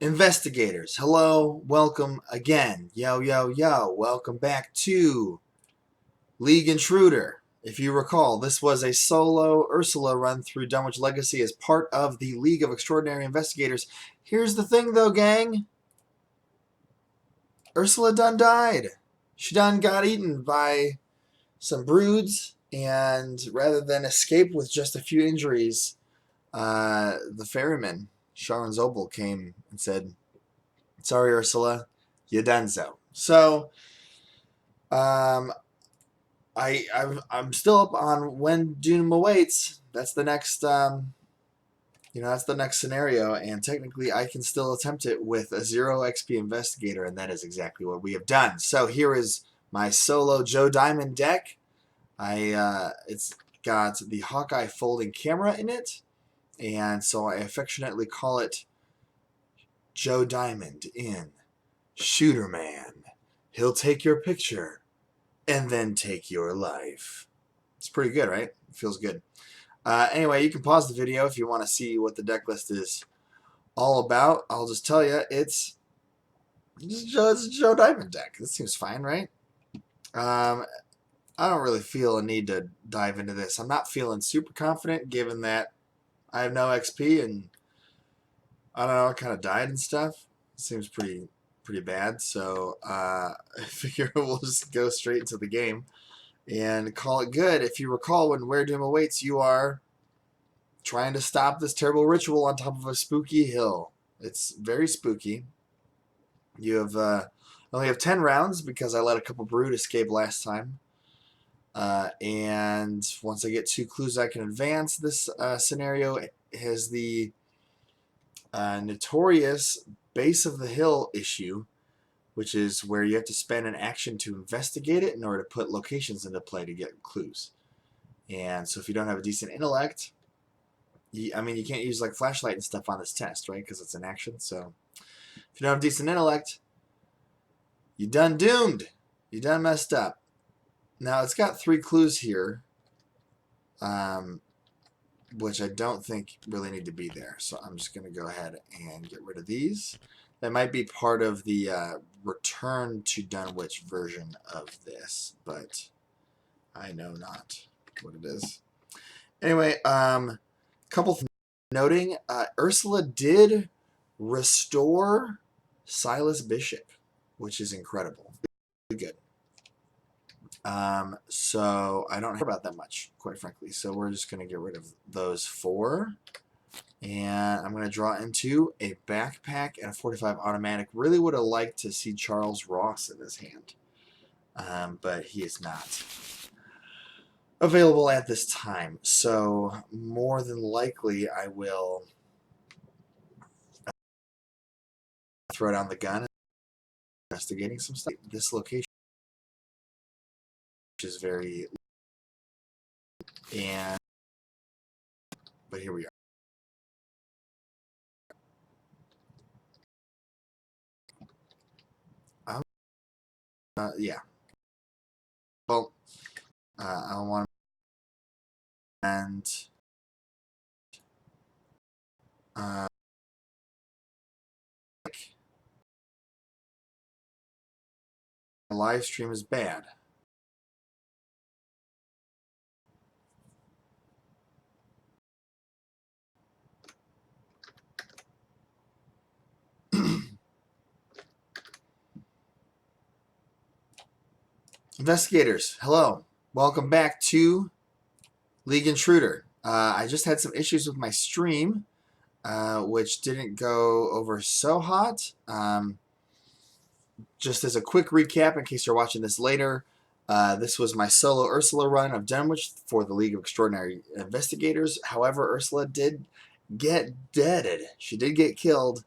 Investigators, hello, welcome again. Yo, yo, yo, welcome back to League Intruder. If you recall, this was a solo Ursula run through Dunwich Legacy as part of the League of Extraordinary Investigators. Here's the thing, though, gang. Ursula done died. She done got eaten by some broods, and rather than escape with just a few injuries, the ferryman, Charon came and said, "Sorry, Ursula, you done so." So, I'm still up on When Doom Awaits. That's the next that's the next scenario, and technically I can still attempt it with a 0 XP investigator, and that is exactly what we have done. So here is my solo Joe Diamond deck. It's got the Hawkeye folding camera in it, and so I affectionately call it Joe Diamond in Shooter Man. He'll take your picture and then take your life. It's pretty good, right? It feels good. Anyway, you can pause the video if you want to see what the deck list is all about. I'll just tell you, it's a Joe Diamond deck. This seems fine, right? I don't really feel a need to dive into this. I'm not feeling super confident given that I have no XP and I don't know, I kind of died and stuff. It seems pretty bad. So I figure we'll just go straight into the game and call it good. If you recall, when Where Doom Awaits, you are trying to stop this terrible ritual on top of a spooky hill. It's very spooky. You have only have 10 rounds because I let a couple brood escape last time. And once I get 2 clues, I can advance. This scenario has the notorious base of the hill issue, which is where you have to spend an action to investigate it in order to put locations into play to get clues. And so if you don't have a decent intellect, you can't use like flashlight and stuff on this test, right? Because it's an action. So if you don't have decent intellect, you done doomed. You done messed up. Now it's got 3 clues here, which I don't think really need to be there. So I'm just going to go ahead and get rid of these. That might be part of the return to Dunwich version of this, but I know not what it is. Anyway, couple things noting. Ursula did restore Silas Bishop, which is incredible. Really good. So I don't care about that much, quite frankly. So we're just going to get rid of those 4. And I'm going to draw into a backpack and a 45 automatic. Really would have liked to see Charles Ross in his hand. But he is not available at this time. So more than likely I will throw down the gun and investigating some stuff. This location is very... But here we are. Yeah. Well, I don't want to... And... live stream is bad. Investigators, hello. Welcome back to League Intruder. I just had some issues with my stream, which didn't go over so hot. Just as a quick recap, in case you're watching this later, this was my solo Ursula run of Dunwich for the League of Extraordinary Investigators. However, Ursula did get deaded. She did get killed,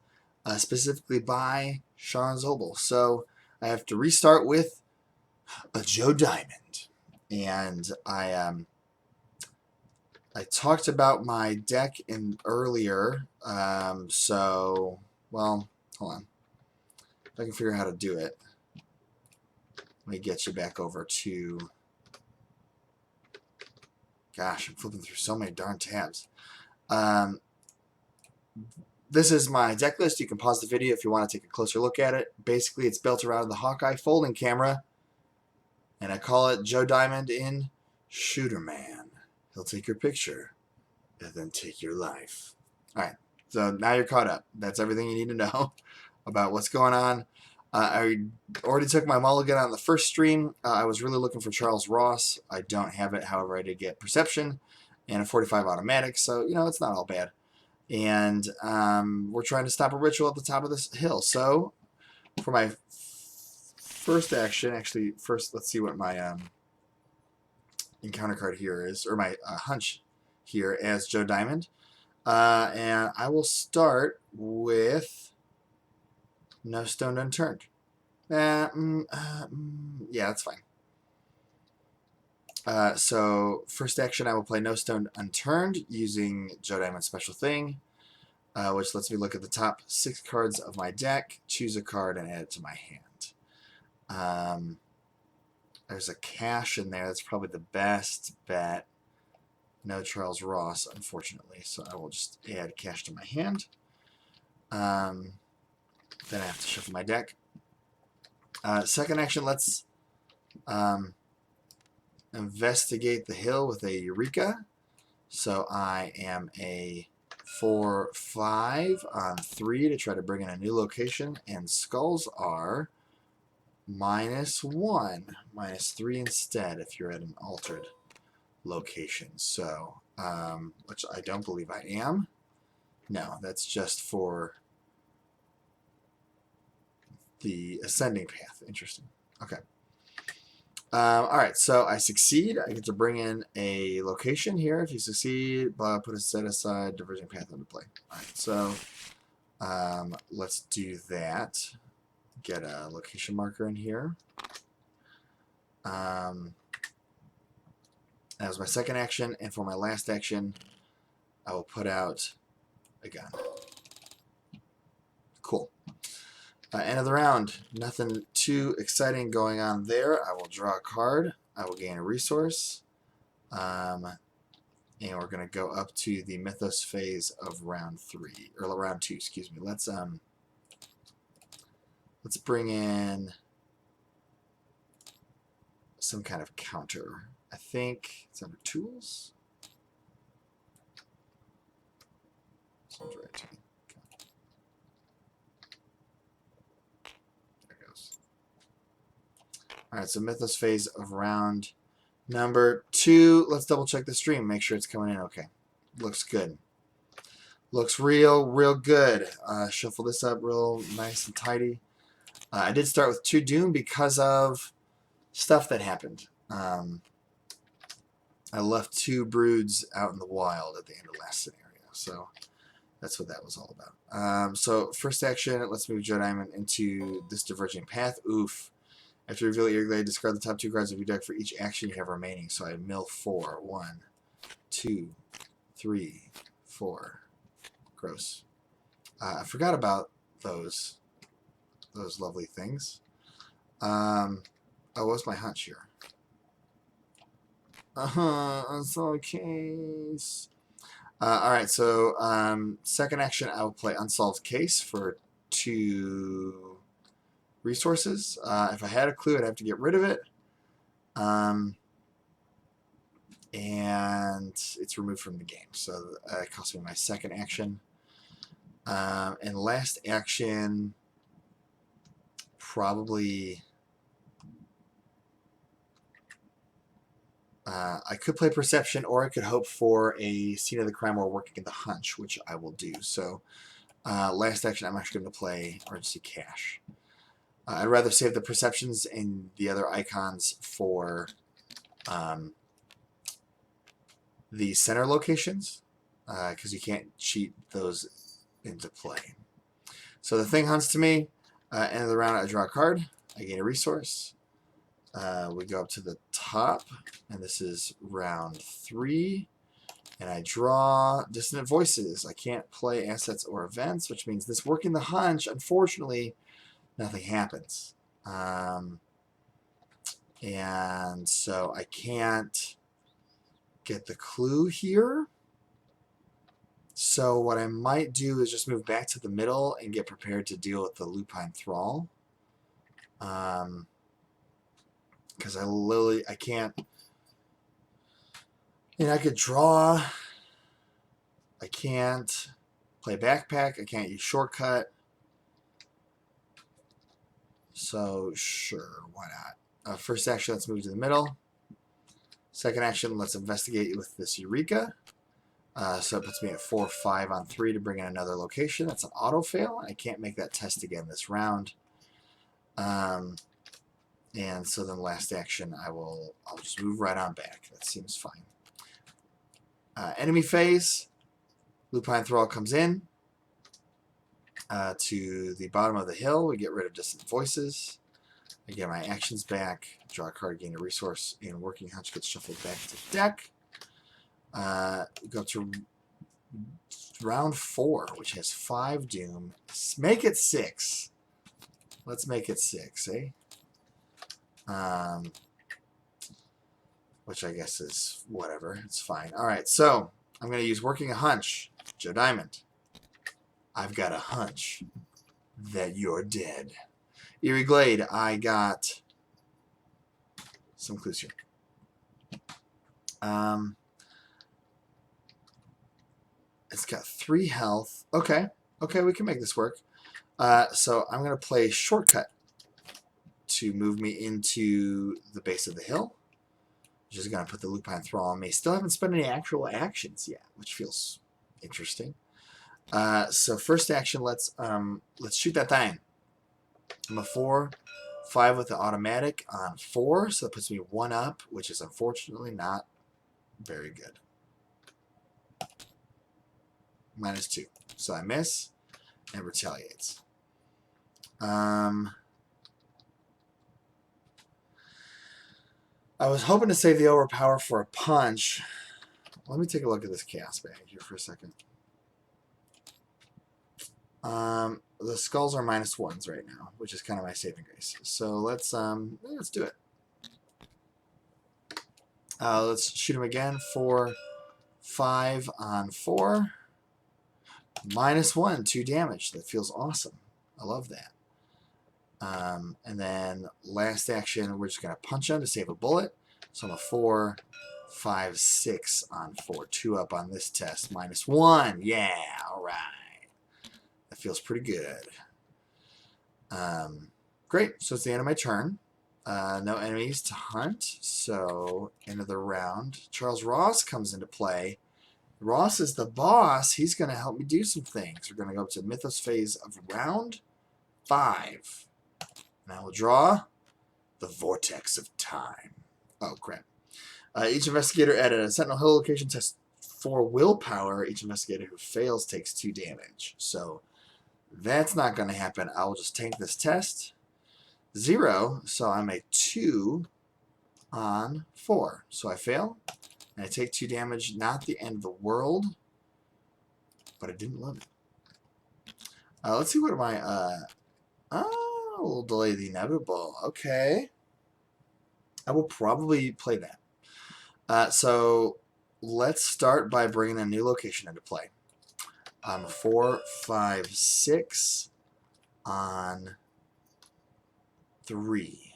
specifically by Charon. So I have to restart with a Joe Diamond. And I talked about my deck earlier. So, well, hold on. If I can figure out how to do it. Let me get you back over to... Gosh, I'm flipping through so many darn tabs. this is my deck list. You can pause the video if you want to take a closer look at it. Basically, it's built around the Hawkeye folding camera, and I call it Joe Diamond in Shooter Man. He'll take your picture and then take your life. All right, so now you're caught up. That's everything you need to know about what's going on. I already took my mulligan on the first stream. I was really looking for Charles Ross. I don't have it. However, I did get Perception and a 45 automatic, so, you know, it's not all bad. And we're trying to stop a ritual at the top of this hill. So for my first action, actually, first let's see what my encounter card here is, or my hunch here as Joe Diamond. And I will start with No Stone Unturned. Yeah, that's fine. So first action, I will play No Stone Unturned using Joe Diamond's special thing, which lets me look at the top 6 cards of my deck, choose a card, and add it to my hand. There's a cash in there. That's probably the best bet. No Charles Ross, unfortunately, so I will just add cash to my hand. Then I have to shuffle my deck. Second action, let's investigate the hill with a Eureka. So I am a 4/5 on 3 to try to bring in a new location, and skulls are -1, -3 instead if you're at an altered location. So, which I don't believe I am. No, that's just for the ascending path. Interesting. Okay. Alright, so I succeed. I get to bring in a location here. If you succeed, put a set aside diverging path into play. Alright, so let's do that. Get a location marker in here. That was my second action, and for my last action, I will put out a gun. Cool. End of the round. Nothing too exciting going on there. I will draw a card. I will gain a resource. And we're going to go up to the Mythos phase of round 3. Or round 2, excuse me. Let's bring in some kind of counter. I think it's under tools. Sounds right to me. Alright, so Mythos phase of round number 2. Let's double check the stream. Make sure it's coming in okay. Looks good. Looks real good. Shuffle this up real nice and tidy. I did start with 2 Doom because of stuff that happened. I left 2 broods out in the wild at the end of last scenario. So that's what that was all about. So first action, let's move Joe Diamond into this diverging path. Oof. After you reveal your glade, discard the top 2 cards of your deck for each action you have remaining. So I mill 4. 1, 2, 3, 4. Gross. I forgot about those lovely things. Oh, what's my hunch here? That's the case. Alright, so second action, I will play Unsolved Case for 2 resources. If I had a clue, I'd have to get rid of it. And it's removed from the game. So it cost me my second action. And last action, probably... I could play Perception, or I could hope for a Scene of the Crime while working in the hunch, which I will do. So last action, I'm actually going to play Emergency Cash. I'd rather save the Perceptions and the other icons for the center locations, because you can't cheat those into play. So the thing hunts to me. End of the round, I draw a card. I gain a resource. We go up to the top, and this is round 3. And I draw Dissonant Voices. I can't play assets or events, which means this working the hunch, unfortunately, nothing happens. And so I can't get the clue here. So what I might do is just move back to the middle and get prepared to deal with the lupine thrall. Because I can't. I could draw. I can't play backpack. I can't use shortcut. So sure, why not? First action, let's move to the middle. Second action, let's investigate with this Eureka. So it puts me at 4-5 on 3 to bring in another location. That's an auto fail. I can't make that test again this round. And so then last action, I'll just move right on back. That seems fine. Enemy phase. Lupine Thrall comes in to the bottom of the hill. We get rid of distant voices. I get my actions back. Draw a card, gain a resource, and Working Hunch gets shuffled back to deck. Go to round 4, which has 5 doom. Make it 6. Let's make it 6, eh? Which I guess is whatever. It's fine. All right, so I'm going to use Working a Hunch. Joe Diamond. I've got a hunch that you're dead. Eerie Glade. I got some clues here. It's got 3 health. Okay, we can make this work. So I'm going to play Shortcut to move me into the base of the hill. Which is going to put the Lupine Thrall on me. Still haven't spent any actual actions yet, which feels interesting. So first action, let's shoot that thing. I'm a 4-5 with the automatic on 4, so that puts me 1 up, which is unfortunately not very good. -2. So I miss and retaliates. I was hoping to save the overpower for a punch. Let me take a look at this chaos bag here for a second. The skulls are -1s right now, which is kind of my saving grace. So let's do it. Let's shoot him again. 4-5 on 4. -1, 2 damage. That feels awesome. I love that. And then last action, we're just going to punch him to save a bullet. So I'm a 4-5-6 on 4. 2 up on this test. -1. Yeah, all right. That feels pretty good. Great. So it's the end of my turn. No enemies to hunt. So end of the round. Charles Ross comes into play. Ross is the boss. He's going to help me do some things. We're going to go up to Mythos phase of round 5. And I will draw the Vortex of Time. Oh, crap. Each investigator at a Sentinel Hill location tests 4 willpower. Each investigator who fails takes 2 damage. So that's not going to happen. I will just tank this test. 0. So I'm a 2 on 4. So I fail. And I take 2 damage. Not the end of the world. But I didn't love it. Let's see what my... we'll delay the inevitable. Okay. I will probably play that. So let's start by bringing a new location into play. 4-5-6 on 3.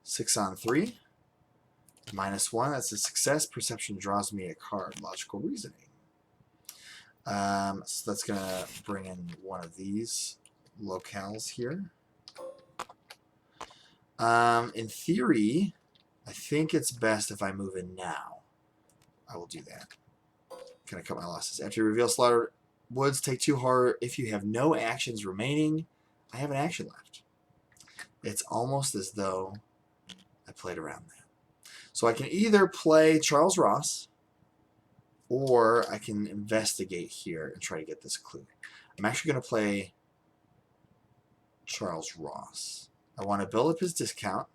6 on 3. -1. That's a success. Perception draws me a card. Logical reasoning. So that's going to bring in one of these locales here. In theory, I think it's best if I move in now. I will do that. Can I cut my losses? After you reveal Slaughter Woods, take 2 horror. If you have no actions remaining, I have an action left. It's almost as though I played around that. So I can either play Charles Ross, or I can investigate here and try to get this clue. I'm actually going to play Charles Ross. I want to build up his discount,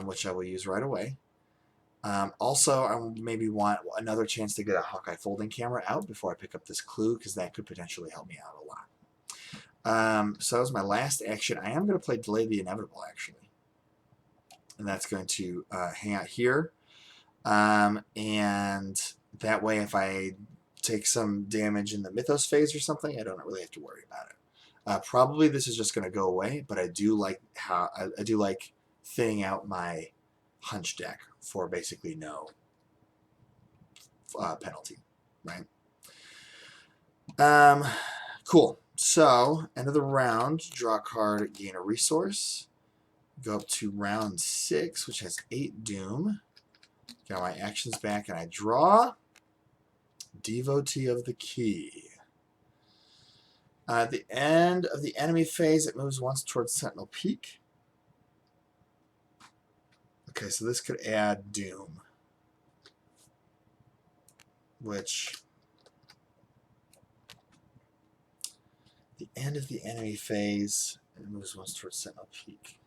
which I will use right away. Also, I maybe want another chance to get a Hawkeye folding camera out before I pick up this clue, because that could potentially help me out a lot. So that was my last action. I am going to play Delay the Inevitable, actually. And that's going to hang out here. And that way, if I take some damage in the Mythos phase or something, I don't really have to worry about it. Probably this is just going to go away, but I do like how I do like thinning out my hunch deck for basically no penalty, right? Cool. So end of the round, draw a card, gain a resource. Go up to round 6, which has 8 Doom. Got my actions back, and I draw Devotee of the Key. At the end of the enemy phase, it moves once towards Sentinel Peak. Okay, so this could add Doom, which the end of the enemy phase, it moves once towards Sentinel Peak.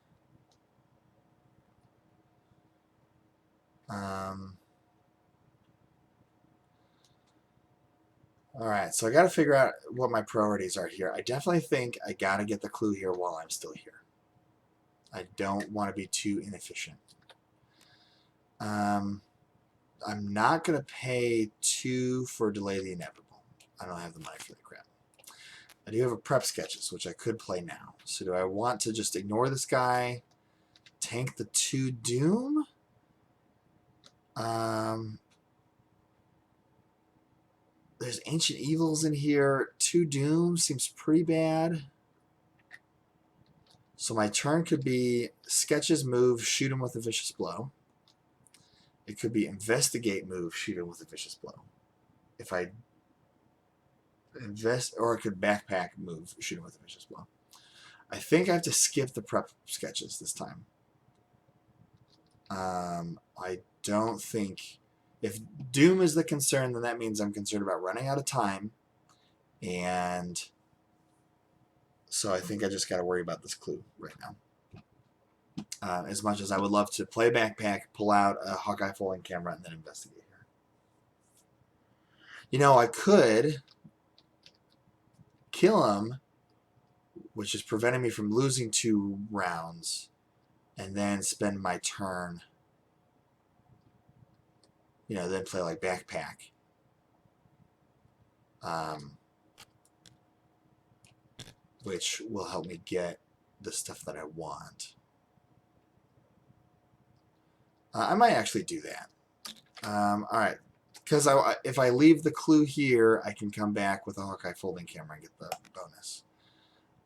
All right, so I got to figure out what my priorities are here. I definitely think I got to get the clue here while I'm still here. I don't want to be too inefficient. I'm not going to pay 2 for Delay the Inevitable. I don't have the money for the crap. I do have a Prep Sketches, which I could play now. So do I want to just ignore this guy, tank the 2 Doom? There's Ancient Evils in here. 2 Doom seems pretty bad. So my turn could be Sketches move, shoot him with a Vicious Blow. It could be Investigate move, shoot him with a Vicious Blow. If I invest, or I could Backpack move, shoot him with a Vicious Blow. I think I have to skip the Prep Sketches this time. I don't think... If Doom is the concern, then that means I'm concerned about running out of time. And so I think I just got to worry about this clue right now. As much as I would love to play Backpack, pull out a Hawkeye Folding Camera, and then investigate here. You know, I could kill him, which is preventing me from losing 2 rounds, and then spend my turn... You know, then play like Backpack. Which will help me get the stuff that I want. I might actually do that. Alright. Because if I leave the clue here, I can come back with a Hawkeye Folding Camera and get the bonus.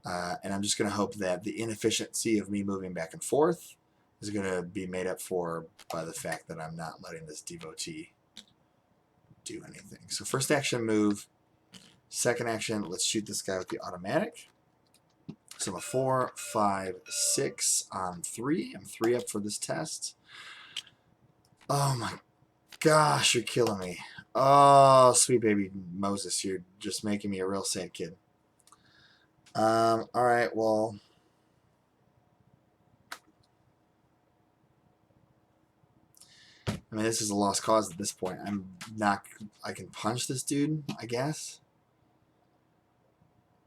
And I'm just going to hope that the inefficiency of me moving back and forth is going to be made up for by the fact that I'm not letting this Devotee do anything. So first action, move. Second action, let's shoot this guy with the automatic. So I'm a 4, 5, 6 on 3. I'm 3 up for this test. Oh my gosh, you're killing me. Oh, sweet baby Moses, you're just making me a real sad kid. Alright, well... I mean, this is a lost cause at this point. I can punch this dude, I guess.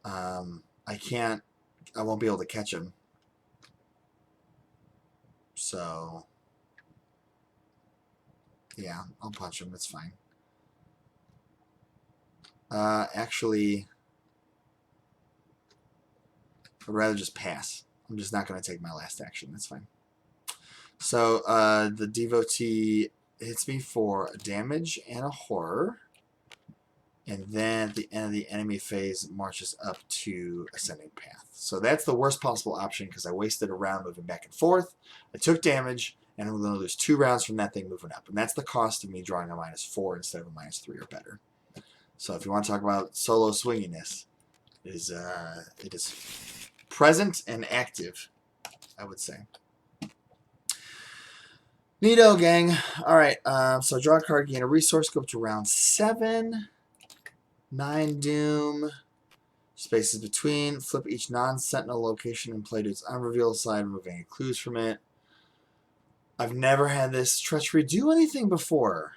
I won't be able to catch him. So, yeah, I'll punch him. It's fine. Actually, I'd rather just pass. I'm just not going to take my last action. That's fine. So, the Devotee hits me for a damage and a horror. And then at the end of the enemy phase, marches up to Ascending Path. So that's the worst possible option because I wasted a round moving back and forth. I took damage, and I'm going to lose 2 rounds from that thing moving up. And that's the cost of me drawing a -4 instead of a -3 or better. So if you want to talk about solo swinginess, it is present and active, I would say. Neato, gang. Alright, so draw a card, gain a resource, go up to round 7. 9 Doom. Spaces between. Flip each non-sentinel location and play to its unrevealed side, removing any clues from it. I've never had this treachery do anything before.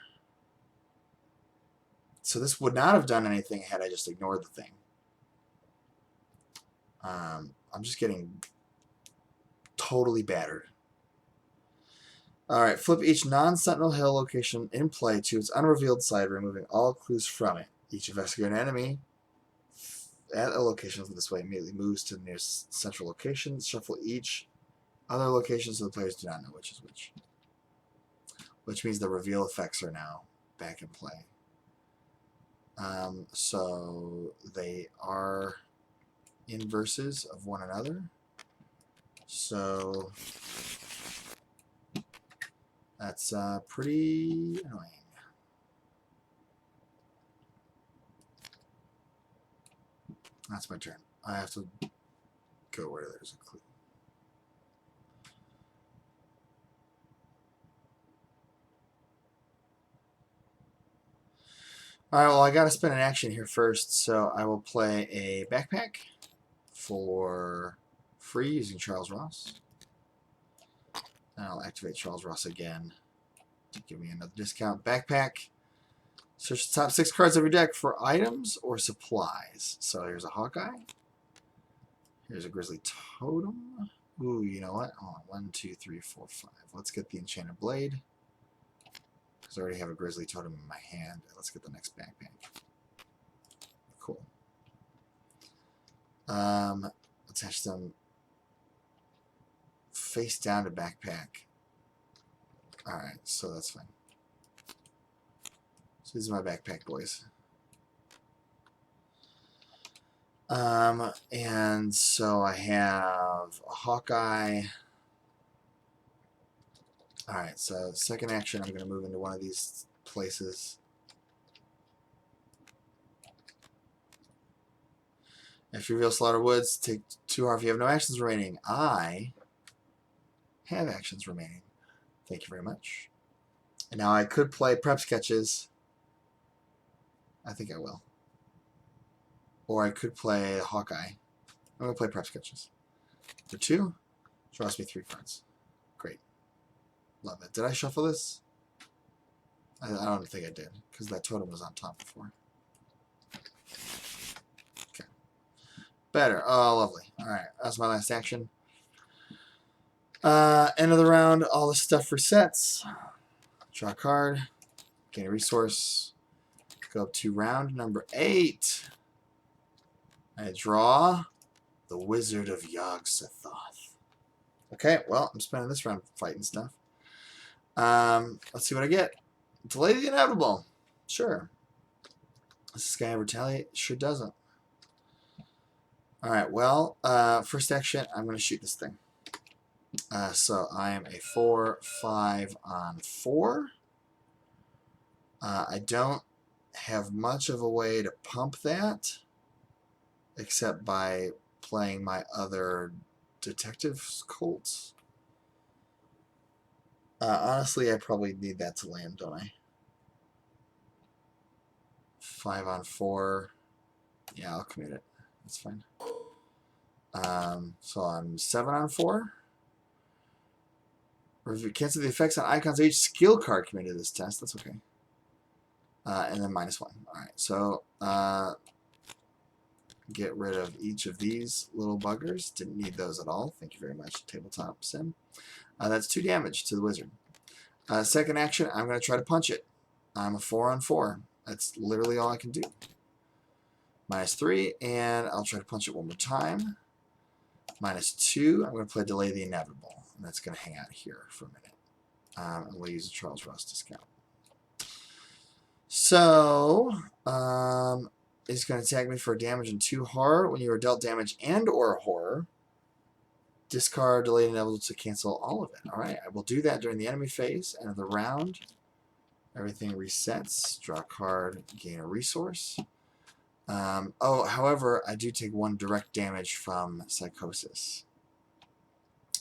So this would not have done anything had I just ignored the thing. I'm just getting totally battered. Alright, flip each non-sentinel hill location in play to its unrevealed side, removing all clues from it. Each investigator enemy at a location over this way immediately moves to the nearest central location. Shuffle each other location so the players do not know which is which. Which means the reveal effects are now back in play. So they are inverses of one another. So that's pretty annoying. That's my turn. I have to go where there's a clue. Alright, well, I gotta spend an action here first, so I will play a backpack for free using Charles Ross. And I'll activate Charles Ross again to give me another discount. Backpack. Search the top 6 cards of your deck for items or supplies. So here's a Hawkeye. Here's a Grizzly Totem. Ooh, you know what? Hold on. 1, 2, 3, 4, 5. Let's get the Enchanted Blade. Because I already have a Grizzly Totem in my hand. Let's get the next backpack. Cool. Attach them face down to backpack. Alright, so that's fine. So these are my backpack boys. And so I have a Hawkeye. Alright, so second action, I'm going to move into one of these places. If you reveal Slaughter Woods, take 2 harm if you have no actions remaining. I have actions remaining. Thank you very much. And now I could play Prep Sketches. I think I will. Or I could play Hawkeye. I'm going to play Prep Sketches. For 2, draws me 3 cards. Great. Love it. Did I shuffle this? I don't think I did, because that totem was on top before. Okay. Better. Oh, lovely. Alright, that's my last action. End of the round, all the stuff resets. Draw a card. Gain a resource. Go up to round number 8. I draw the Wizard of Yog-Sothoth. Okay, well, I'm spending this round fighting stuff. Let's see what I get. Delay the inevitable. Sure. Does this guy retaliate? Sure doesn't. Alright, well, first action, I'm going to shoot this thing. So I am a 4/5 on 4. I don't have much of a way to pump that, except by playing my other detective colts. Honestly, I probably need that to land, don't I? 5 on 4. Yeah, I'll commit it. That's fine. So I'm 7 on 4. Cancel the effects on icons of each skill card committed to this test. That's okay. And then -1. Alright, so get rid of each of these little buggers. Didn't need those at all. Thank you very much, Tabletop Sim. That's 2 damage to the wizard. Second action, I'm going to try to punch it. I'm a 4 on 4. That's literally all I can do. -3, and I'll try to punch it one more time. -2, I'm going to play Delay the Inevitable. And that's going to hang out here for a minute. And we'll use a Charles Ross discount. So, it's going to attack me for damage and 2 horror. When you are dealt damage and or horror, discard Delay the Inevitable to cancel all of it. Alright, I will do that during the enemy phase. End of the round. Everything resets. Draw a card, gain a resource. However, I do take 1 direct damage from Psychosis.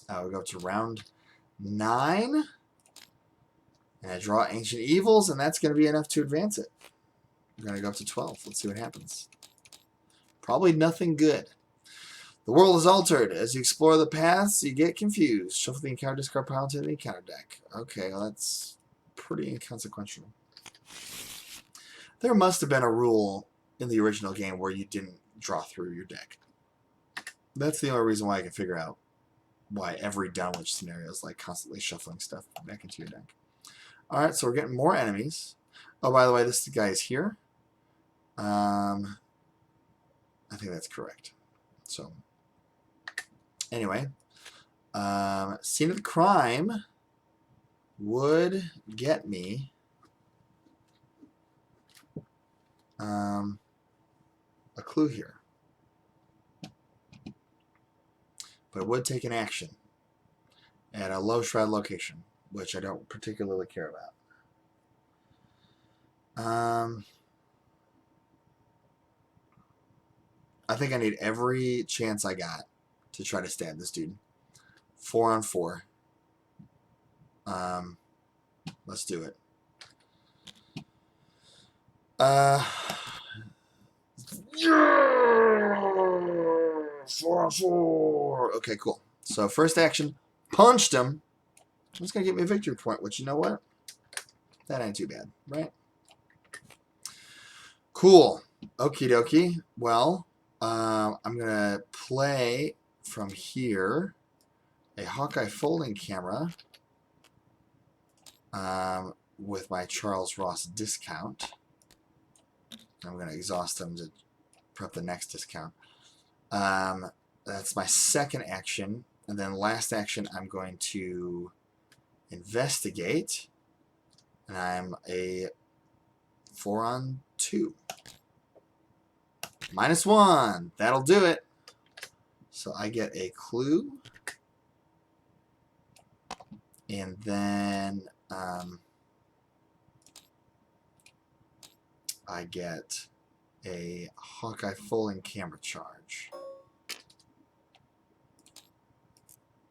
We'll go to round 9. And I draw Ancient Evils, and that's going to be enough to advance it. I'm going to go up to 12. Let's see what happens. Probably nothing good. The world is altered. As you explore the paths, you get confused. Shuffle the encounter discard pile into the encounter deck. Okay, well, that's pretty inconsequential. There must have been a rule in the original game where you didn't draw through your deck. That's the only reason why I can figure out why every downward scenario is like constantly shuffling stuff back into your deck. Alright, so we're getting more enemies. Oh, by the way, this guy is here. I think that's correct. So, anyway, scene of the crime would get me a clue here. But it would take an action at a low shroud location, which I don't particularly care about. I think I need every chance I got to try to stab this dude. 4 on 4. Let's do it. 4 on 4. Okay, cool. So first action, punched him. That's gonna get me a victory point. Which, you know what? That ain't too bad, right? Cool. Okie dokie. Well, I'm gonna play from here a Hawkeye folding camera with my Charles Ross discount. I'm going to exhaust them to prep the next discount. That's my second action. And then last action, I'm going to investigate. And I'm a 4 on 2. -1. That'll do it. So I get a clue. And then I get a Hawkeye folding camera charge.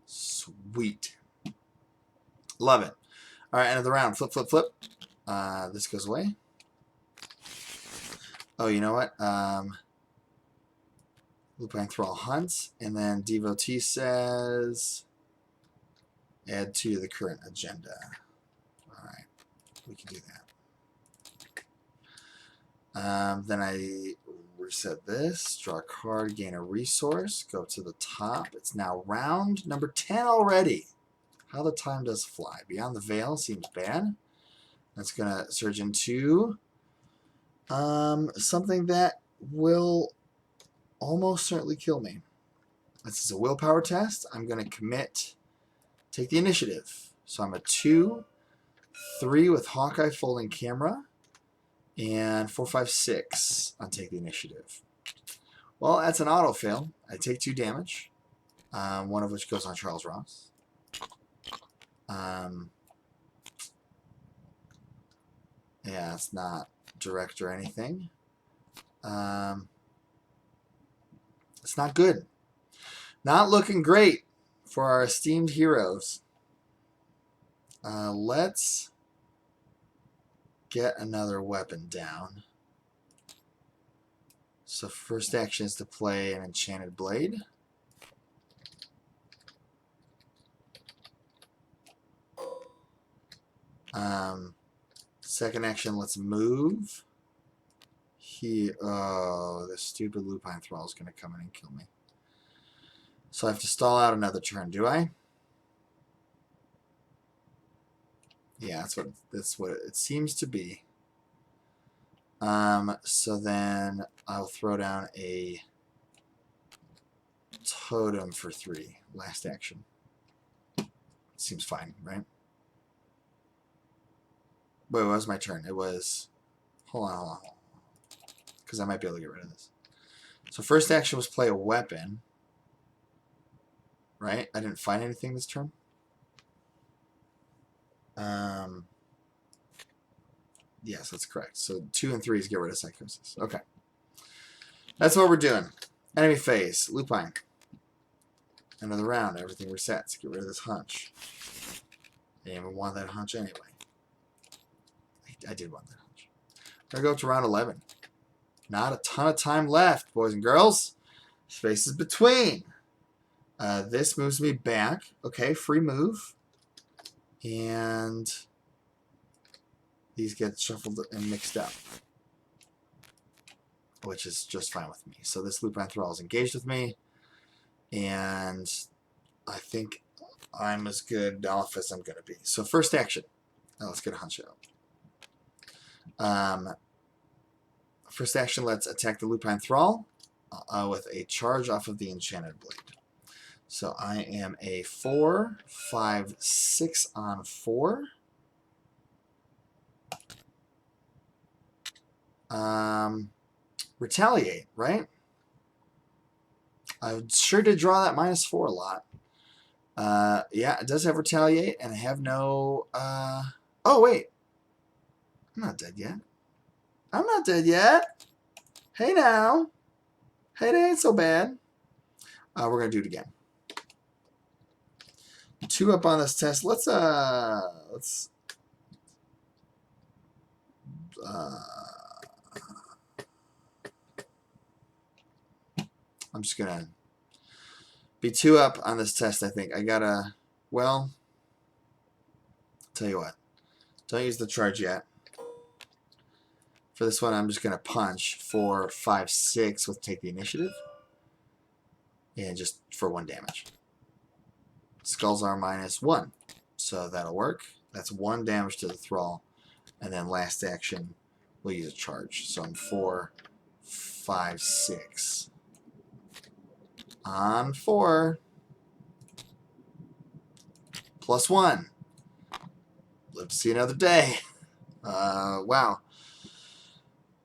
Sweet. Love it. All right, end of the round. Flip, flip, flip. This goes away. Oh, you know what? Lupine Thrall hunts, and then Devotee says add to the current agenda. All right, we can do that. Then I reset this, draw a card, gain a resource, go to the top. It's now round number 10 already. How the time does fly. Beyond the Veil seems bad. That's going to surge into something that will almost certainly kill me. This is a willpower test. I'm going to commit, take the initiative. So I'm a 2, 3 with Hawkeye folding camera, and 4, 5, 6 on take the initiative. Well, that's an auto fail. I take 2 damage, one of which goes on Charles Ross. Yeah, it's not direct or anything. It's not good. Not looking great for our esteemed heroes. Let's get another weapon down. So first action is to play an enchanted blade. Second action, let's move. Oh, this stupid Lupine Thrall is going to come in and kill me. So I have to stall out another turn, do I? Yeah, that's what it seems to be. So then I'll throw down a totem for 3. Last action. Seems fine, right? Wait, what was my turn? It was... Hold on. Because I might be able to get rid of this. So first action was play a weapon. Right? I didn't find anything this turn. Yes, that's correct. So 2 and 3 is get rid of Psychosis. Okay. That's what we're doing. Enemy phase. Lupine. Another round. Everything resets. Get rid of this hunch. I didn't even want that hunch anyway. I did want that hunch. We're going to go up to round 11. Not a ton of time left, boys and girls. Spaces between. This moves me back. Okay, free move. And these get shuffled and mixed up, which is just fine with me. So this Lupine Thrall is engaged with me, and I think I'm as good off as I'm going to be. So first action. Now let's get a hunch out. First action, let's attack the Lupine Thrall with a charge off of the Enchanted Blade. So I am a 4, 5, 6 on 4. Retaliate, right? I sure did draw that -4 a lot. Yeah, it does have retaliate, and I have no... oh, wait. I'm not dead yet. I'm not dead yet. Hey, now. Hey, it ain't so bad. We're going to do it again. 2 up on this test. Let's I'm just going to be 2 up on this test, I think. I got to, well, tell you what. Don't use the charge yet. For this one, I'm just going to punch 4, 5, 6 with take the initiative. And just for 1 damage. Skulls are -1. So that'll work. That's 1 damage to the Thrall. And then last action, we'll use a charge. So I'm 4, 5, 6. On 4. +1. Live to see another day. Wow.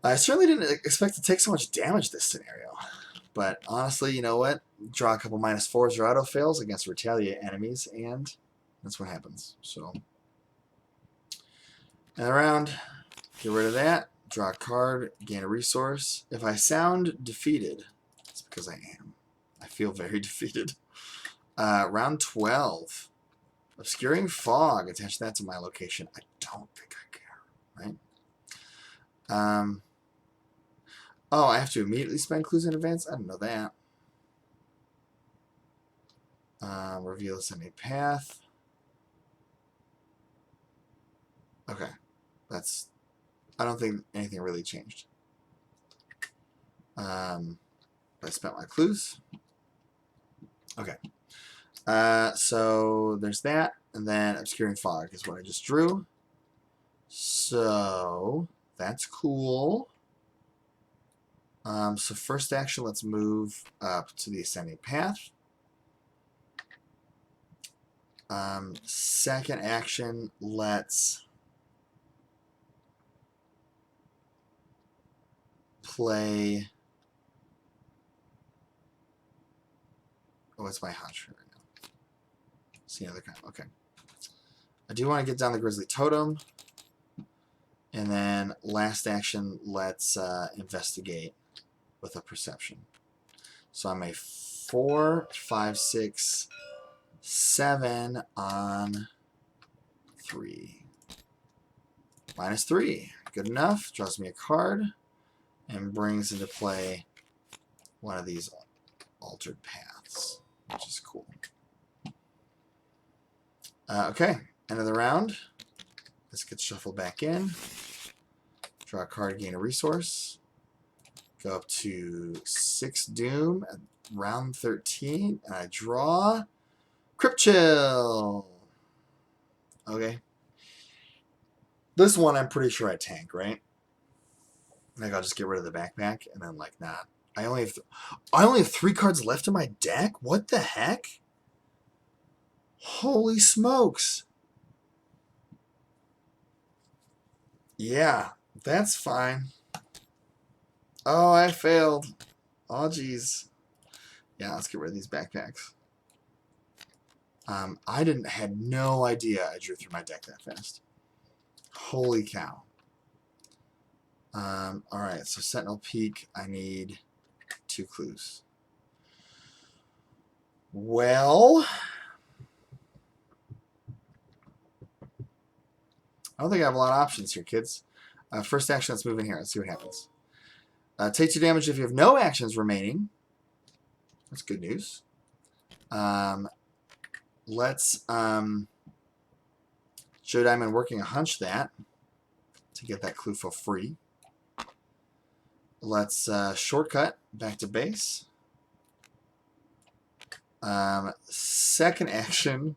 I certainly didn't expect to take so much damage this scenario. But honestly, you know what? Draw a couple -4s or auto fails against retaliate enemies, and that's what happens. So, another round. Get rid of that. Draw a card. Gain a resource. If I sound defeated, it's because I am. I feel very defeated. Round 12. Obscuring fog. Attach that to my location. I don't think I care. Right? Oh, I have to immediately spend clues in advance? I didn't know that. Reveal the ascending path. Okay. That's... I don't think anything really changed. I spent my clues. Okay. So there's that. And then Obscuring Fog is what I just drew. So that's cool. So first action, let's move up to the ascending path. Second action, let's play... Oh, it's my hunch right now. See another kind. Okay. I do want to get down the Grizzly Totem. And then last action, let's investigate with a perception. So I'm a 4, 5, 6, 7 on 3. -3. Good enough. Draws me a card and brings into play one of these altered paths, which is cool. Okay, end of the round. This gets shuffled back in. Draw a card, gain a resource. Go up to 6 Doom at round 13, and I draw Crypt Chill. Okay. This one I'm pretty sure I tank, right? Like I'll just get rid of the backpack, and then like, nah. I only have 3 cards left in my deck? What the heck? Holy smokes. Yeah, that's fine. Oh, I failed. Oh, geez. Yeah, let's get rid of these backpacks. I had no idea I drew through my deck that fast. Holy cow. Alright, so Sentinel Peak, I need 2 clues. Well, I don't think I have a lot of options here, kids. First action, let's move in here. Let's see what happens. Take 2 damage if you have no actions remaining. That's good news. Let's Joe Diamond working a hunch that to get that clue for free. Let's shortcut back to base. Second action,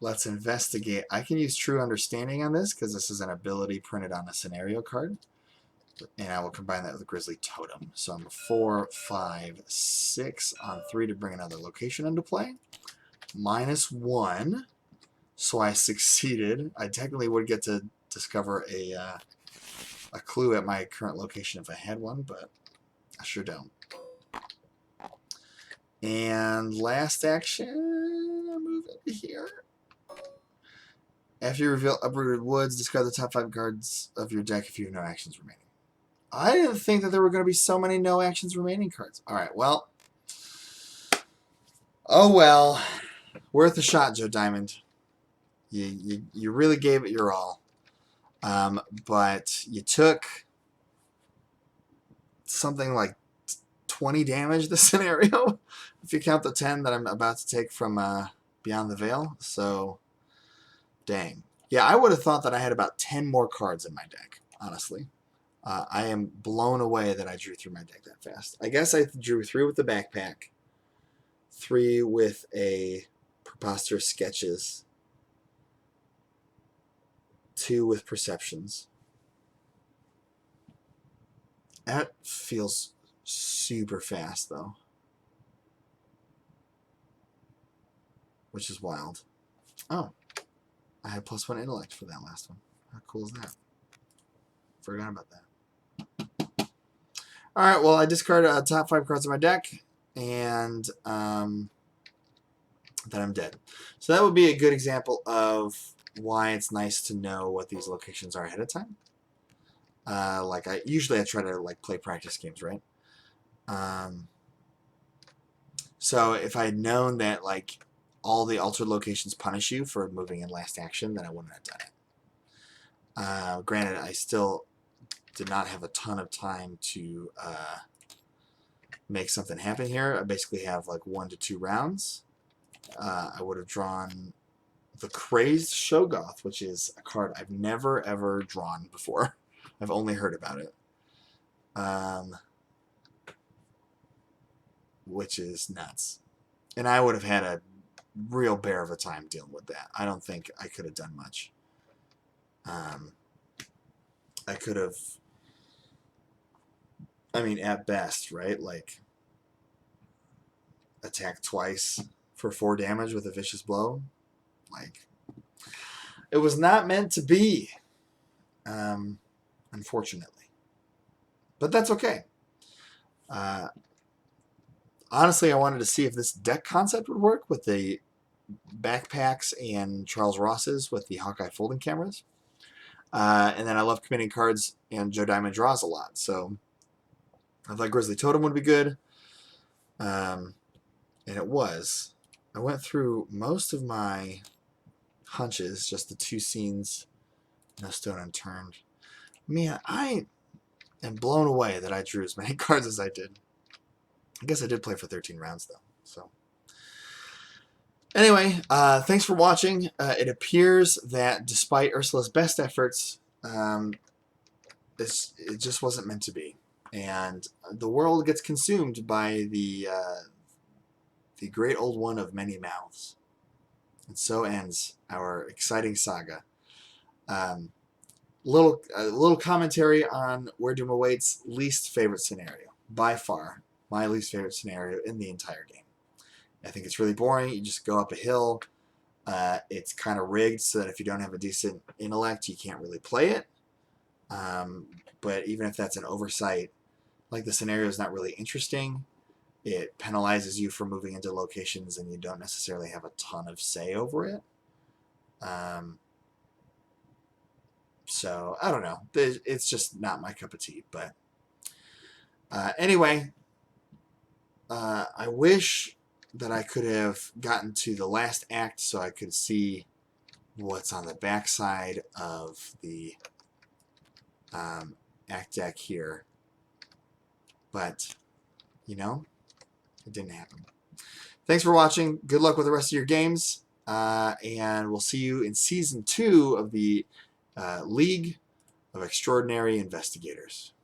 let's investigate. I can use True Understanding on this because this is an ability printed on a scenario card. And I will combine that with a Grizzly Totem. So I'm 4, 5, 6 on 3 to bring another location into play. -1. So I succeeded. I technically would get to discover a clue at my current location if I had one, but I sure don't. And last action, I move into here. After you reveal Uprooted Woods, discard the top 5 cards of your deck if you have no actions remaining. I didn't think that there were going to be so many no actions remaining cards. Alright, well. Oh well. Worth a shot, Joe Diamond. You really gave it your all. But you took something like 20 damage this scenario, if you count the 10 that I'm about to take from Beyond the Veil. So, dang. Yeah, I would have thought that I had about 10 more cards in my deck, honestly. I am blown away that I drew through my deck that fast. I guess I drew 3 with the backpack, 3 with a Preposterous Sketches, 2 with Perceptions. That feels super fast, though. Which is wild. Oh. I had +1 intellect for that last one. How cool is that? Forgot about that. Alright, well, I discarded top 5 cards of my deck, and then I'm dead. So that would be a good example of why it's nice to know what these locations are ahead of time. Like usually I try to like play practice games, right? So if I had known that like all the altered locations punish you for moving in last action, then I wouldn't have done it. Granted, I still did not have a ton of time to make something happen here. I basically have like 1 to 2 rounds. I would have drawn the Crazed Shoggoth, which is a card I've never ever drawn before. I've only heard about it. Which is nuts. And I would have had a real bear of a time dealing with that. I don't think I could have done much. I could have, I mean, at best, right? Like, attack twice for 4 damage with a Vicious Blow. Like, it was not meant to be, unfortunately. But that's okay. Honestly, I wanted to see if this deck concept would work with the backpacks and Charles Ross's with the Hawkeye folding cameras. And then I love committing cards, and Joe Diamond draws a lot. So I thought Grizzly Totem would be good. And it was. I went through most of my hunches, just the 2 scenes, No Stone Unturned. Man, I am blown away that I drew as many cards as I did. I guess I did play for 13 rounds, though. So anyway, thanks for watching. It appears that despite Ursula's best efforts, it just wasn't meant to be. And the world gets consumed by the great old one of many mouths. And so ends our exciting saga. Little commentary on Where Doom Awaits' least favorite scenario. By far, my least favorite scenario in the entire game. I think it's really boring. You just go up a hill. It's kind of rigged so that if you don't have a decent intellect, you can't really play it. But even if that's an oversight, like the scenario is not really interesting. It penalizes you for moving into locations and you don't necessarily have a ton of say over it. So, I don't know. It's just not my cup of tea. But anyway, I wish that I could have gotten to the last act so I could see what's on the backside of the act deck here. But, you know, it didn't happen. Thanks for watching. Good luck with the rest of your games. And we'll see you in Season 2 of the League of Extraordinary Investigators.